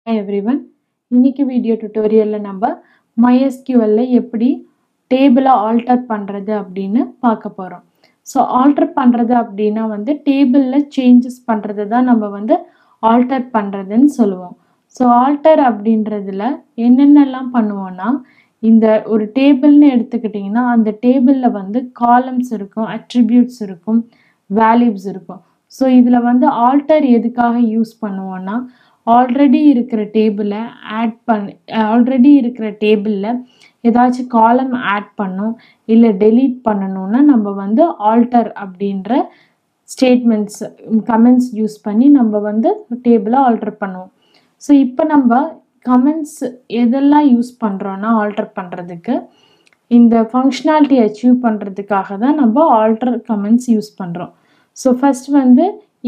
Hi everyone. இன்னைக்கு video டுட்டோரியல்ல நம்ம MySQL ல எப்படி டேபிளை ஆல்டர் பண்றது அப்படின்னு பார்க்க போறோம். ஸோ ஆல்டர் பண்றது அப்படின்னா டேபிள்ல சேஞ்சஸ் பண்றது தான் நம்ம ஆல்டர் பண்றதுன்னு சொல்லுவோம். ஸோ ஆல்டர் அப்படின்றதுல என்னென்னலாம் பண்ணுவோம்னா, இந்த ஒரு டேபிள்னு எடுத்துக்கிட்டிங்கன்னா அந்த டேபிள்ல காலம்ஸ் இருக்கும், அட்ரிபியூட்ஸ் இருக்கும், வேல்யூஸ் இருக்கும். ஸோ இதில் ஆல்டர் எதுக்காக யூஸ் பண்ணுவோம்னா, ஆல்ரெடி இருக்கிற டேபிளில் ஏதாச்சும் காலம் ஆட் பண்ணும் இல்லை டெலீட் பண்ணணும்னா நம்ம ஆல்டர் அப்படின்ற ஸ்டேட்மெண்ட்ஸ் கமெண்ட்ஸ் யூஸ் பண்ணி நம்ம டேபிளை ஆல்டர் பண்ணுவோம். ஸோ இப்போ நம்ம கமெண்ட்ஸ் எதெல்லாம் யூஸ் பண்ணுறோன்னா ஆல்டர் பண்ணுறதுக்கு, இந்த ஃபங்க்ஷனாலிட்டி அச்சீவ் பண்ணுறதுக்காக தான் நம்ம ஆல்டர் கமெண்ட்ஸ் யூஸ் பண்ணுறோம். ஸோ ஃபர்ஸ்ட்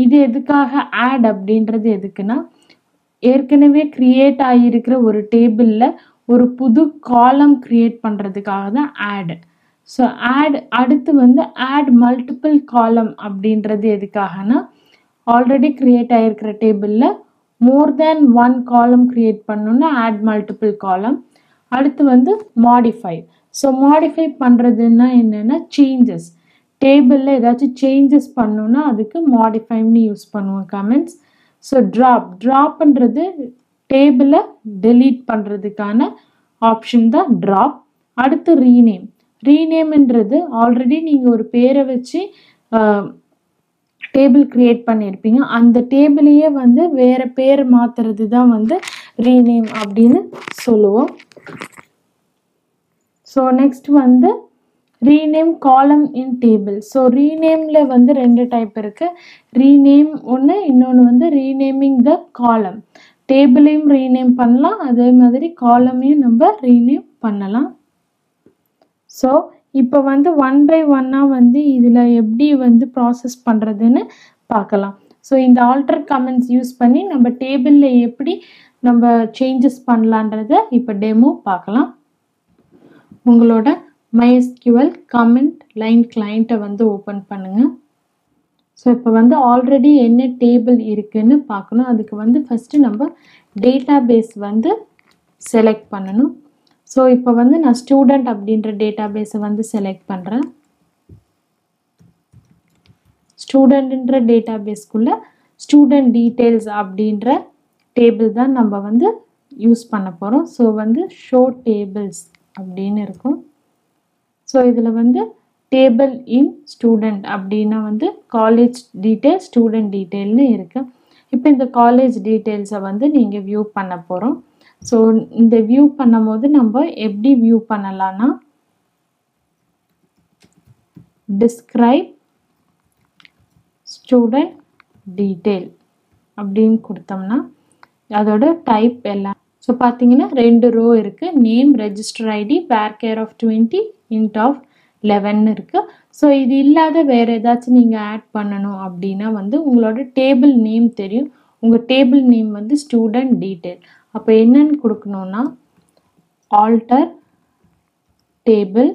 இது எதுக்காக ஆட் அப்படின்றது எதுக்குன்னா, ஏற்கனவே கிரியேட் ஆகியிருக்கிற ஒரு டேபிளில் ஒரு புது காலம் கிரியேட் பண்ணுறதுக்காக தான் ஆட். ஸோ அடுத்து ஆட் மல்டிபிள் காலம் அப்படின்றது எதுக்காகனா, ஆல்ரெடி கிரியேட் ஆகிருக்கிற டேபிளில் மோர் தேன் ஒன் காலம் கிரியேட் பண்ணணுன்னா ஆட் மல்டிபிள் காலம். அடுத்து மாடிஃபை. ஸோ மாடிஃபை பண்ணுறதுன்னா என்னென்னா சேஞ்சஸ், டேபிளில் ஏதாச்சும் சேஞ்சஸ் பண்ணணுன்னா அதுக்கு மாடிஃபைன்னு யூஸ் பண்ணுவோம் கமெண்ட்ஸ். ஸோ ட்ராப்ன்றது டேபிளை டெலீட் பண்ணுறதுக்கான ஆப்ஷன் தான் ட்ராப். அடுத்து ரீநேம்ன்றது ஆல்ரெடி நீங்கள் ஒரு பேரை வச்சு டேபிள் கிரியேட் பண்ணியிருப்பீங்க, அந்த டேபிளையே வேறு பேர் மாற்றுறது தான் ரீநேம் அப்படின்னு சொல்லுவோம். ஸோ நெக்ஸ்ட் ரீநேம் காலம் இன் டேபிள். ஸோ ரீநேமில் ரெண்டு டைப் இருக்குது. ரீநேம் ஒன்று, இன்னொன்று ரீநேமிங் த காலம். டேபிளையும் ரீநேம் பண்ணலாம், அதே மாதிரி காலமையும் நம்ம ரீநேம் பண்ணலாம். ஸோ இப்போ ஒன் பை ஒன்னாக இதில் எப்படி ப்ராசஸ் பண்ணுறதுன்னு பார்க்கலாம். ஸோ இந்த ஆல்டர் கமெண்ட்ஸ் யூஸ் பண்ணி நம்ம டேபிளில் எப்படி நம்ம சேஞ்சஸ் பண்ணலான்றத இப்போ டெமோ பார்க்கலாம். உங்களோட MySQL கமெண்ட் லைன் கிளைண்ட்டை ஓப்பன் பண்ணுங்கள். ஸோ இப்போ ஆல்ரெடி என்ன டேபிள் இருக்குன்னு பார்க்கணும். அதுக்கு ஃபஸ்ட்டு நம்ம டேட்டா பேஸ் செலக்ட் பண்ணணும். ஸோ இப்போ நான் ஸ்டூடெண்ட் அப்படின்ற டேட்டா பேஸை செலக்ட் பண்ணுறேன். ஸ்டூடெண்ட்ன்ற டேட்டா பேஸ்க்குள்ளே ஸ்டூடெண்ட் டீட்டெயில்ஸ் அப்படின்ற டேபிள் தான் நம்ம யூஸ் பண்ண போகிறோம். ஸோ ஷோ டேபிள்ஸ் அப்படின்னு இருக்கும். ஸோ இதில் டேபிள் இன் ஸ்டூடெண்ட் அப்படின்னா காலேஜ் டீட்டெயில், ஸ்டூடெண்ட் டீட்டெயில்னு இருக்குது. இப்போ இந்த காலேஜ் டீட்டெயில்ஸை நீங்கள் வியூ பண்ண போகிறோம். ஸோ இந்த வியூ பண்ணும் போது நம்ம எப்படி வியூ பண்ணலான்னா, டிஸ்கிரைப் ஸ்டூடெண்ட் டீட்டெயில் அப்படின்னு கொடுத்தோம்னா அதோட டைப் எல்லாம். ஸோ பார்த்தீங்கன்னா 2 ரோ இருக்குது. Name, register ID, varchar of 20, int of 11 இருக்குது. ஸோ இது இல்லாத வேறு ஏதாச்சும் நீங்கள் ஆட் பண்ணணும் அப்படின்னா உங்களோட டேபிள் நேம் தெரியும். உங்கள் டேபிள் நேம் ஸ்டூடெண்ட் டீட்டெயில். அப்போ என்னன்னு கொடுக்கணுன்னா, ஆல்டர் டேபிள்,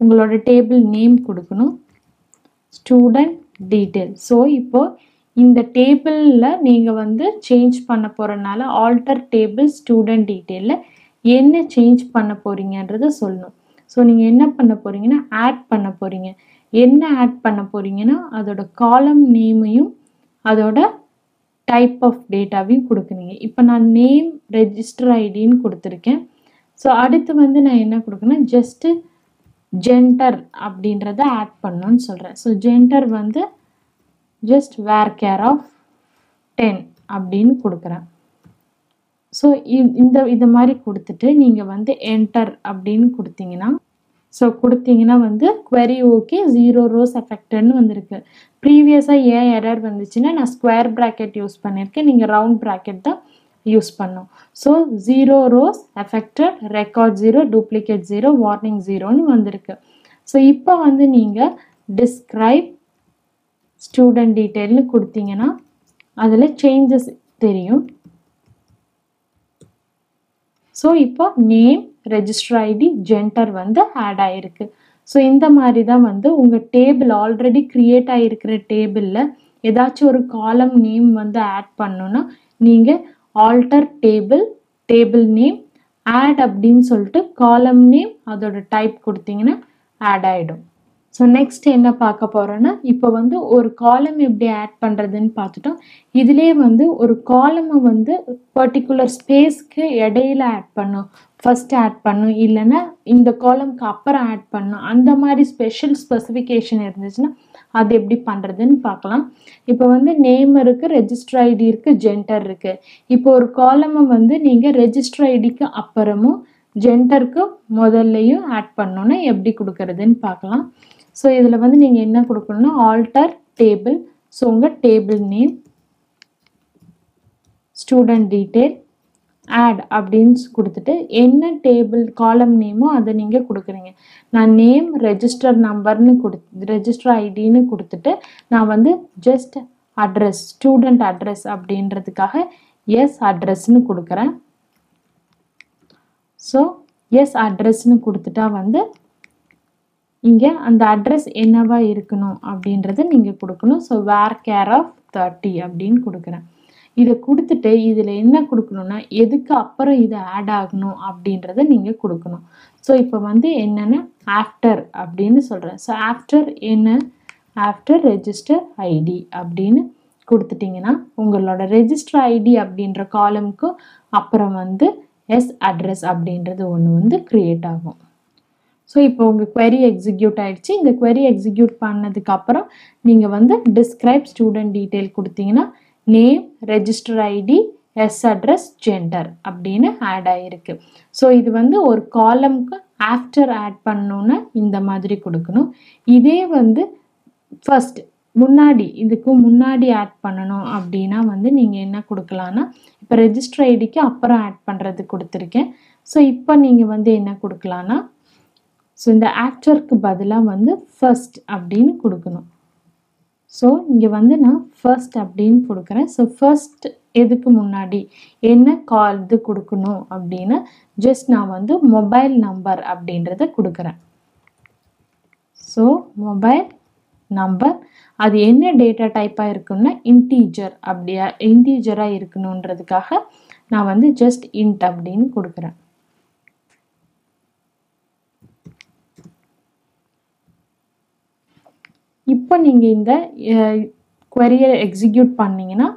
உங்களோட டேபிள் நேம் கொடுக்கணும், ஸ்டூடெண்ட் டீட்டெயில். ஸோ இப்போது இந்த டேபிளில் நீங்கள் சேஞ்ச் பண்ண போகிறனால ஆல்டர் டேபிள் ஸ்டூடெண்ட் டீட்டெயிலில் என்ன சேஞ்ச் பண்ண போகிறீங்கன்றதை சொல்லணும். ஸோ நீங்கள் என்ன பண்ண போகிறீங்கன்னா ஆட் பண்ண போகிறீங்க. என்ன ஆட் பண்ண போகிறீங்கன்னா அதோட காலம் நேமையும் அதோட டைப் ஆஃப் டேட்டாவையும் கொடுக்குறீங்க. இப்போ நான் நேம், ரெஜிஸ்டர் ஐடின்னு கொடுத்துருக்கேன். ஸோ அடுத்து நான் என்ன கொடுக்கணும், ஜஸ்ட்டு ஜெண்டர் அப்படின்றத ஆட் பண்ணணும்னு சொல்கிறேன். So gender just varchar of 10 அப்படின்னு கொடுக்குறேன். ஸோ இது மாதிரி கொடுத்துட்டு நீங்கள் என்டர் அப்படின்னு கொடுத்தீங்கன்னா, ஸோ கொடுத்தீங்கன்னா query ஓகே, 0 rows affectedன்னு வந்திருக்கு. ப்ரீவியஸாக ஏன் எரர் வந்துச்சுன்னா நான் ஸ்கொயர் ப்ராக்கெட் யூஸ் பண்ணியிருக்கேன், நீங்கள் ரவுண்ட் ப்ராக்கெட் தான் யூஸ் பண்ணோம். So 0 rows affected, record 0, duplicate 0, warning 0ன்னு வந்திருக்கு. ஸோ இப்போ நீங்கள் டிஸ்கிரைப் ஸ்டூடெண்ட் டீட்டெயில்னு கொடுத்தீங்கன்னா அதில் சேஞ்சஸ் தெரியும். ஸோ இப்போ name, register ID, gender add ஆகிருக்கு. ஸோ இந்த மாதிரி தான் உங்கள் டேபிள் ஆல்ரெடி க்ரியேட் ஆகிருக்கிற டேபிளில் ஏதாச்சும் ஒரு காலம் நேம் ஆட் பண்ணணுன்னா நீங்கள் alter table, table name, add அப்படின்னு சொல்லிட்டு காலம் நேம் அதோட டைப் கொடுத்தீங்கன்னா ஆட் ஆகிடும். ஸோ நெக்ஸ்ட் என்ன பார்க்க போகிறோன்னா, இப்போ வந்து ஒரு காலம் எப்படி ஆட் பண்ணுறதுன்னு பார்த்துட்டோம். இதிலே வந்து ஒரு காலமை வந்து பர்டிகுலர் ஸ்பேஸ்க்கு இடையில ஆட் பண்ணும், ஃபர்ஸ்ட் ஆட் பண்ணும், இல்லைன்னா இந்த காலம்க்கு அப்புறம் ஆட் பண்ணும், அந்த மாதிரி ஸ்பெசிஃபிகேஷன் இருந்துச்சுன்னா அது எப்படி பண்ணுறதுன்னு பார்க்கலாம். இப்போ வந்து நேம் இருக்குது, ரெஜிஸ்டர் ஐடி இருக்குது, ஜெண்டர் இருக்குது. இப்போ ஒரு காலமை வந்து நீங்கள் ரெஜிஸ்டர் ஐடிக்கு அப்புறமும் ஜெண்டருக்கு முதல்லையும் ஆட் பண்ணோன்னா எப்படி கொடுக்கறதுன்னு பார்க்கலாம். ஸோ இதில் வந்து நீங்கள் என்ன கொடுக்கணும்னா ஆல்டர் டேபிள், ஸோ உங்கள் table name, student detail, add அப்படின்னு கொடுத்துட்டு என்ன டேபிள் காலம் நேமோ அதை நீங்கள் கொடுக்குறீங்க. நான் நேம் ரெஜிஸ்டர் நம்பர்னு ரெஜிஸ்டர் ஐடின்னு கொடுத்துட்டு நான் வந்து ஜஸ்ட் அட்ரஸ், ஸ்டூடெண்ட் அட்ரஸ் அப்படின்றதுக்காக எஸ் அட்ரஸ்ன்னு கொடுக்குறேன். ஸோ எஸ் அட்ரஸ்ன்னு கொடுத்துட்டா வந்து இங்கே அந்த அட்ரஸ் என்னவா இருக்கணும் அப்படின்றத நீங்கள் கொடுக்கணும். ஸோ வேர் கேர் ஆஃப் 30 அப்படின்னு கொடுக்குறேன். இதை கொடுத்துட்டு இதில் என்ன கொடுக்கணும்னா எதுக்கு அப்புறம் இது ஆட் ஆகணும் அப்படின்றத நீங்கள் கொடுக்கணும். ஸோ இப்போ வந்து என்னென்னா ஆஃப்டர் அப்படின்னு சொல்கிறேன். ஸோ ஆஃப்டர் என்ன, ஆஃப்டர் ரெஜிஸ்டர் ஐடி அப்படின்னு கொடுத்துட்டிங்கன்னா உங்களோட ரெஜிஸ்டர் ஐடி அப்படின்ற காலமுக்கு அப்புறம் வந்து எஸ் அட்ரஸ் அப்படின்றது ஒன்று வந்து க்ரியேட் ஆகும். ஸோ இப்போ உங்கள் query எக்ஸிக்யூட் ஆகிடுச்சு. இந்த query எக்ஸிக்யூட் பண்ணதுக்கப்புறம் நீங்கள் வந்து டிஸ்கிரைப் ஸ்டூடெண்ட் டீட்டெயில் கொடுத்தீங்கன்னா name, register ID, S address, gender அப்படின்னு ஆட் ஆகிருக்கு. ஸோ இது வந்து ஒரு காலம்க்கு ஆஃப்டர் ஆட் பண்ணணுன்னா இந்த மாதிரி கொடுக்கணும். இதே வந்து ஃபர்ஸ்ட் முன்னாடி, இதுக்கு முன்னாடி ஆட் பண்ணணும் அப்படின்னா வந்து நீங்கள் என்ன கொடுக்கலான்னா, இப்போ ரெஜிஸ்டர் ஐடிக்கு அப்புறம் ஆட் பண்ணுறது கொடுத்துருக்கேன். ஸோ இப்போ நீங்கள் வந்து என்ன கொடுக்கலான்னா, ஸோ இந்த ஆஃப்டருக்கு பதிலாக வந்து ஃபர்ஸ்ட் அப்படின்னு கொடுக்கணும். ஸோ இங்கே வந்து நான் ஃபர்ஸ்ட் அப்படின்னு கொடுக்குறேன். ஸோ ஃபர்ஸ்ட் எதுக்கு முன்னாடி என்ன இது கொடுக்கணும் அப்படின்னா ஜஸ்ட் நான் வந்து மொபைல் நம்பர் அப்படின்றத கொடுக்குறேன். ஸோ மொபைல் நம்பர் அது என்ன டேட்டா டைப்பாக இருக்குன்னா இன்டீஜர், அப்படியா இன்டீஜராக இருக்கணுன்றதுக்காக நான் வந்து ஜஸ்ட் இன்ட் அப்படின்னு கொடுக்குறேன். இப்போ நீங்கள் இந்த query-யை எக்ஸிக்யூட் பண்ணிங்கன்னா,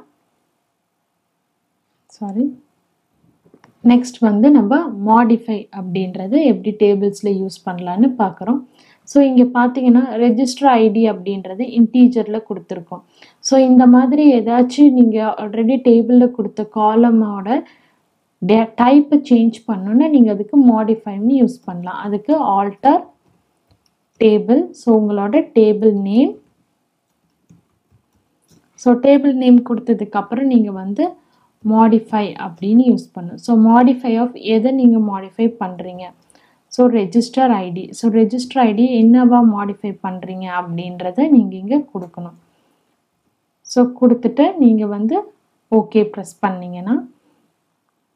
நெக்ஸ்ட் வந்து நம்ம மாடிஃபை அப்படின்றது எப்படி டேபிள்ஸில் யூஸ் பண்ணலான்னு பார்க்குறோம். ஸோ இங்கே பார்த்தீங்கன்னா ரெஜிஸ்டர் ஐடி அப்படின்றது இன்டீஜரில் கொடுத்துருக்கோம். ஸோ இந்த மாதிரி ஏதாச்சும் நீங்கள் ஆல்ரெடி டேபிளில் கொடுத்த காலமோட டைப்பை சேஞ்ச் பண்ணணுன்னா நீங்கள் அதுக்கு மாடிஃபைன்னு யூஸ் பண்ணலாம். அதுக்கு ஆல்டர் டேபிள், ஸோ உங்களோட table name, so table name கொடுத்ததுக்கப்புறம் நீங்கள் வந்து மாடிஃபை அப்படின்னு யூஸ் பண்ணணும். ஸோ மாடிஃபை ஆஃப் எதை நீங்கள் மாடிஃபை பண்ணுறீங்க, so register ID, so register ID என்னவா மாடிஃபை பண்ணுறீங்க அப்படின்றத நீங்கள் இங்கே கொடுக்கணும். ஸோ கொடுத்துட்டு நீங்கள் வந்து ஓகே ப்ரெஸ் பண்ணிங்கன்னா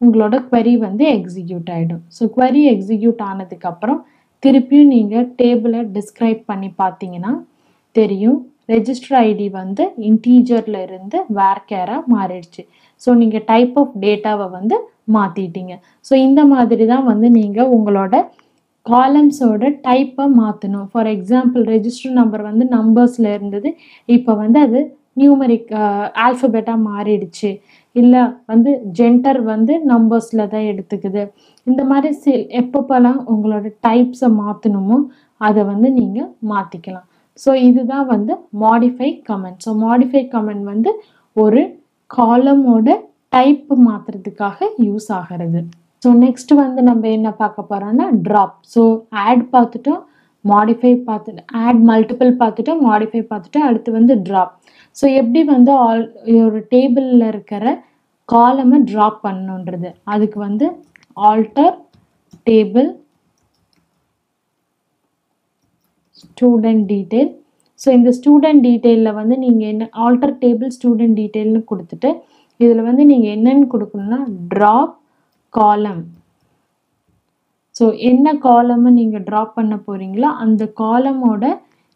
உங்களோட query வந்து எக்ஸிக்யூட் ஆகிடும். ஸோ query எக்ஸிக்யூட் ஆனதுக்கப்புறம் திருப்பியும் நீங்கள் டேபிளை டிஸ்கிரைப் பண்ணி பார்த்தீங்கன்னா தெரியும் ரெஜிஸ்டர் ஐடி வந்து இன்டீஜரில் இருந்து வேர்கேராக மாறிடுச்சு. ஸோ நீங்கள் டைப் ஆஃப் டேட்டாவை வந்து மாற்றிட்டீங்க. ஸோ இந்த மாதிரி தான் வந்து நீங்கள் உங்களோட காலம்ஸோட டைப்பை மாற்றணும். ஃபார் எக்ஸாம்பிள் ரெஜிஸ்டர் நம்பர் வந்து நம்பர்ஸில் இருந்தது, இப்போ வந்து அது நியூமரிக் ஆல்ஃபபெட்டாக மாறிடுச்சு, இல்லை வந்து ஜெண்டர் வந்து நம்பர்ஸில் தான் எடுத்துக்குது. இந்த மாதிரி எப்பப்போலாம் உங்களோட டைப்ஸை மாற்றணுமோ அதை வந்து நீங்கள் மாற்றிக்கலாம். ஸோ இதுதான் வந்து modify comment. So modify comment வந்து ஒரு காலமோட டைப் மாற்றுறதுக்காக யூஸ் ஆகிறது. ஸோ நெக்ஸ்ட் வந்து நம்ம என்ன பார்க்க போகிறோம்னா ட்ராப். ஸோ ஆட் பார்த்துட்டோம், மாடிஃபை பார்த்துட்டு, ஆட் மல்டிபிள் பார்த்துட்டோம், மாடிஃபை பார்த்துட்டோம், அடுத்து வந்து ட்ராப். ஸோ எப்படி வந்து ஒரு டேபிளில் இருக்கிற காலமை ட்ராப் பண்ணணுன்றது, அதுக்கு வந்து alter table, student detail. So இந்த ஸ்டூடெண்ட் டீட்டெயிலில் வந்து நீங்கள் என்ன ஆல்டர் டேபிள் ஸ்டூடெண்ட் டீட்டெயில்னு கொடுத்துட்டு இதில் வந்து நீங்கள் என்னென்னு கொடுக்கணும்னா ட்ராப் காலம். ஸோ என்ன காலமை நீங்கள் ட்ராப் பண்ண போகிறீங்களோ அந்த காலமோட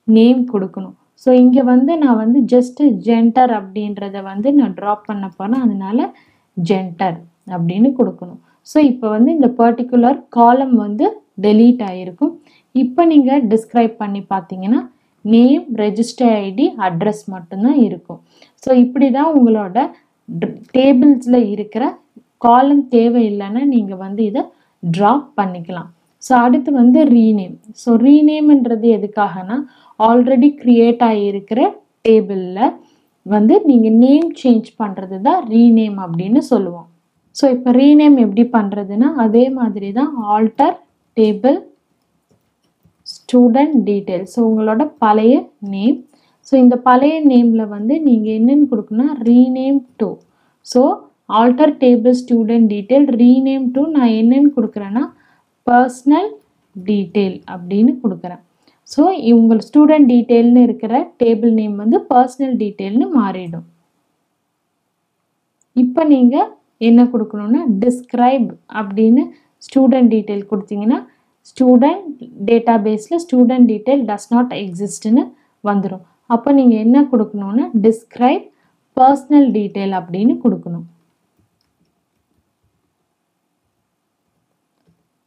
நேம் கொடுக்கணும். ஸோ இங்கே வந்து நான் வந்து ஜஸ்ட்டு ஜெண்டர் அப்படின்றத வந்து நான் ட்ராப் பண்ண போகிறேன், அதனால ஜென்டர் அப்படின்னு கொடுக்கணும். ஸோ இப்போ வந்து இந்த பர்டிகுலர் காலம் வந்து டெலீட் ஆகிருக்கும். இப்போ நீங்கள் டிஸ்கிரைப் பண்ணி பார்த்தீங்கன்னா நேம், ரெஜிஸ்டர் ஐடி, அட்ரஸ் மட்டும்தான் இருக்கும். ஸோ இப்படி தான் உங்களோட டேபிள்ஸில் இருக்கிற காலம் தேவையில்லைன்னா நீங்கள் வந்து இதை ட்ராப் பண்ணிக்கலாம். ஸோ அடுத்து வந்து ரீநேம். ஸோ ரீநேம்ன்றது எதுக்காகனா ஆல்ரெடி க்ரியேட் ஆகியிருக்கிற டேபிளில் வந்து நீங்கள் நேம் சேஞ்ச் பண்ணுறது தான் ரீநேம் அப்படின்னு சொல்லுவோம். ஸோ இப்போ ரீநேம் எப்படி பண்ணுறதுன்னா அதே மாதிரி தான் alter table student detail. So உங்களோட பழைய நேம். ஸோ இந்த பழைய நேமில் வந்து நீங்கள் என்னென்னு கொடுக்கணும்னா rename to. So alter table student detail rename to நான் என்னென்னு கொடுக்குறேன்னா பர்சனல் டீட்டெயில் அப்படின்னு கொடுக்குறேன். ஸோ உங்கள் ஸ்டூடெண்ட் டீட்டெயில்னு இருக்கிற டேபிள் நேம் வந்து பர்சனல் டீட்டெயில்னு மாறிடும். இப்போ நீங்கள் என்ன கொடுக்கணும்னா டிஸ்கிரைப் அப்படின்னு ஸ்டூடெண்ட் டீட்டெயில் கொடுத்தீங்கன்னா ஸ்டூடெண்ட் டேட்டாபேஸில் ஸ்டூடெண்ட் டீட்டெயில் டஸ் நாட் எக்ஸிஸ்ட்னு வந்துடும். அப்போ நீங்கள் என்ன கொடுக்கணும்னா டிஸ்கிரைப் பர்சனல் டீட்டெயில் அப்படின்னு கொடுக்கணும்.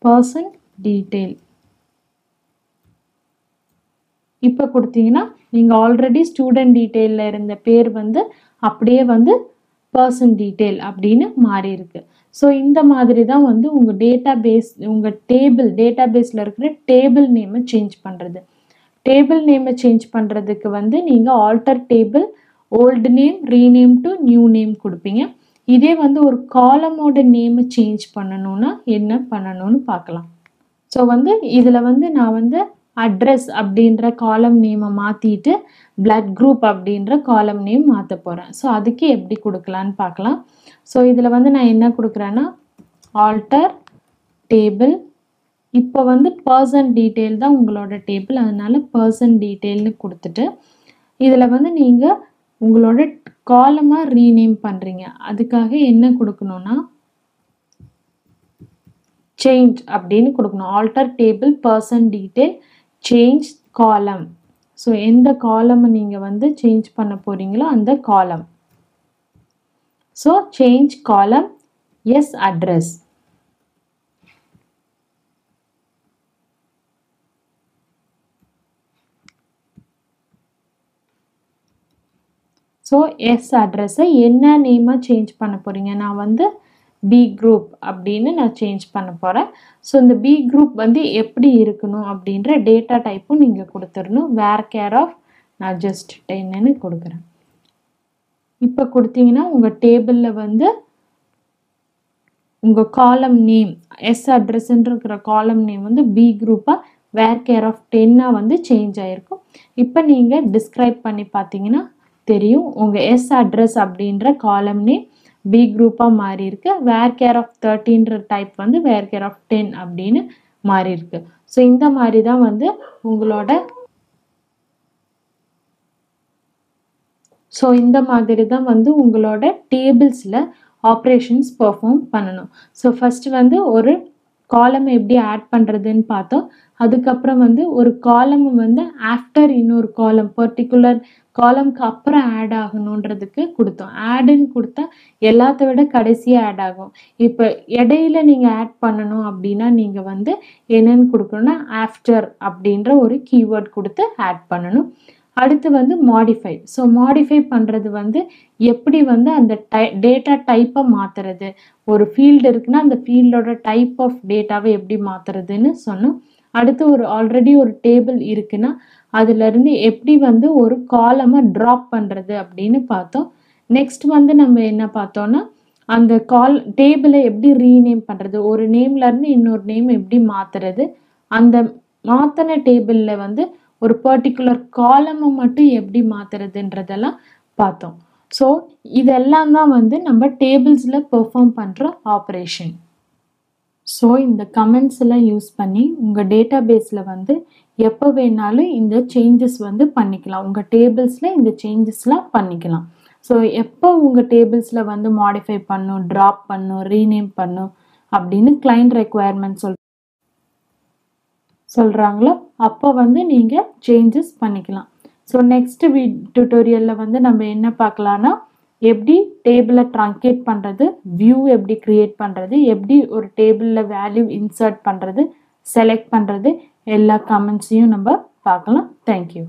பர்சன் டீட்டெயில் இப்போ கொடுத்தீங்கன்னா நீங்கள் ஆல்ரெடி ஸ்டூடெண்ட் டீட்டெயிலில் இருந்த பேர் வந்து அப்படியே வந்து பர்சன் டீட்டெயில் அப்படின்னு மாறி இருக்கு. ஸோ இந்த மாதிரி தான் வந்து உங்கள் டேட்டாபேஸ் உங்கள் டேட்டாபேஸில் இருக்கிற டேபிள் நேமை சேஞ்ச் பண்ணுறது. டேபிள் நேமை சேஞ்ச் பண்ணுறதுக்கு வந்து நீங்கள் alter table old name rename to new name கொடுப்பீங்க. இதே வந்து ஒரு காலமோட நேமை சேஞ்ச் பண்ணணும்னா என்ன பண்ணணும்னு பார்க்கலாம். ஸோ வந்து இதில் வந்து நான் வந்து அட்ரஸ் அப்படின்ற காலம் நேமை மாற்றிட்டு பிளட் குரூப் அப்படின்ற காலம் நேம் மாற்ற போகிறேன். ஸோ அதுக்கு எப்படி கொடுக்கலான்னு பார்க்கலாம். ஸோ இதில் வந்து நான் என்ன கொடுக்குறேன்னா ஆல்டர் டேபிள். இப்போ வந்து பர்சன் டீட்டெயில் தான் உங்களோட டேபிள், அதனால பர்சன் டீட்டெயில்னு கொடுத்துட்டு இதில் வந்து நீங்கள் உங்களோட காலமாக ரீநேம் பண்ணுறீங்க. அதுக்காக என்ன கொடுக்கணும்னா சேஞ்ச் அப்படின்னு கொடுக்கணும். Alter table person detail change காலம். ஸோ எந்த காலமை நீங்கள் வந்து சேஞ்ச் பண்ண போகிறீங்களோ அந்த காலம். ஸோ சேஞ்ச் காலம் எஸ் அட்ரஸ். ஸோ எஸ் அட்ரஸை என்ன நேமாக சேஞ்ச் பண்ண போகிறீங்க? நான் வந்து பி குரூப் அப்படின்னு நான் சேஞ்ச் பண்ண போகிறேன். ஸோ இந்த பி குரூப் வந்து எப்படி இருக்கணும் அப்படின்ற டேட்டா டைப்பும் நீங்கள் கொடுத்துடணும். வேர் கேர் ஆஃப் நான் ஜஸ்ட் 10ன்னு கொடுக்குறேன். இப்போ கொடுத்தீங்கன்னா உங்கள் டேபிளில் வந்து உங்கள் காலம் நேம் எஸ் அட்ரஸ்ன்னு இருக்கிற காலம் நேம் வந்து பி குரூப்பாக வேர் கேர் ஆஃப் 10ஆக வந்து சேஞ்ச் ஆகிருக்கும். இப்போ நீங்கள் டிஸ்கிரைப் பண்ணி பார்த்தீங்கன்னா தெரியும் உங்கள் எஸ் அட்ரஸ் அப்படின்ற காலம் நேம் பி குரூப்பாக மாறி இருக்கு. வேர் கேர் ஆஃப் 13ன்ற டைப் வந்து வேர் கேர் ஆஃப் 10 அப்படின்னு மாறி இருக்கு. ஸோ இந்த மாதிரி தான் வந்து உங்களோட டேபிள்ஸில் ஆப்ரேஷன்ஸ் பெர்ஃபார்ம் பண்ணணும். ஸோ ஃபஸ்ட்டு வந்து ஒரு காலம் எப்படி ஆட் பண்ணுறதுன்னு பார்த்தோம். அதுக்கப்புறம் வந்து ஒரு காலம் வந்து ஆஃப்டர் இன்னொரு காலம் பர்டிகுலர் காலம்க்கு அப்புறம் ஆட் ஆகணுன்றதுக்கு கொடுத்தோம். ஆடுன்னு கொடுத்தா எல்லாத்த விட கடைசியாக ஆட் ஆகும். இப்போ இடையில நீங்கள் ஆட் பண்ணணும் அப்படின்னா நீங்கள் வந்து என்னென்னு கொடுக்கணும்னா ஆஃப்டர் அப்படின்ற ஒரு கீவேர்ட் கொடுத்து ஆட் பண்ணணும். அடுத்து வந்து மாடிஃபை. ஸோ மாடிஃபை பண்ணுறது வந்து எப்படி வந்து அந்த டேட்டா டைப்பை மாற்றுறது. ஒரு ஃபீல்டு இருக்குன்னா அந்த ஃபீல்டோட டைப் ஆஃப் டேட்டாவை எப்படி மாற்றுறதுன்னு சொன்னோம். அடுத்து ஆல்ரெடி ஒரு டேபிள் இருக்குன்னா அதுலேருந்து எப்படி வந்து ஒரு காலமை ட்ராப் பண்ணுறது அப்படின்னு பார்த்தோம். நெக்ஸ்ட் வந்து நம்ம என்ன பார்த்தோன்னா அந்த டேபிளை எப்படி ரீநேம் பண்ணுறது, ஒரு நேம்லேருந்து இன்னொரு நேம் எப்படி மாற்றுறது, அந்த மாற்றின டேபிளில் வந்து ஒரு பர்டிகுலர் காலமை மட்டும் எப்படி மாற்றுறதுன்றதெல்லாம் பார்த்தோம். ஸோ இதெல்லாம் தான் வந்து நம்ம டேபிள்ஸில் பெர்ஃபார்ம் பண்ணுற ஆப்ரேஷன். ஸோ இந்த கமெண்ட்ஸ் எல்லாம் யூஸ் பண்ணி உங்கள் டேட்டாபேஸில் வந்து எப்போ வேணாலும் இந்த சேஞ்சஸ் வந்து பண்ணிக்கலாம். உங்கள் டேபிள்ஸில் இந்த சேஞ்சஸ்லாம் பண்ணிக்கலாம். ஸோ எப்போ உங்கள் டேபிள்ஸில் வந்து மாடிஃபை பண்ணும், ட்ராப் பண்ணும், ரீநேம் பண்ணும் அப்படின்னு கிளைண்ட் ரெக்குவயர்மெண்ட் சொல்கிறாங்களோ அப்போ வந்து நீங்கள் சேஞ்சஸ் பண்ணிக்கலாம். ஸோ நெக்ஸ்ட் டியூட்டோரியலில் வந்து நம்ம என்ன பார்க்கலான்னா எப்படி டேபிளை ட்ரங்கேட் பண்ணுறது, வியூ எப்படி க்ரியேட் பண்ணுறது, எப்படி ஒரு டேபிளில் வேல்யூ இன்சர்ட் பண்ணுறது, செலக்ட் பண்ணுறது, எல்லா கமெண்ட்ஸையும் நம்ம பார்க்கலாம். தேங்க்யூ.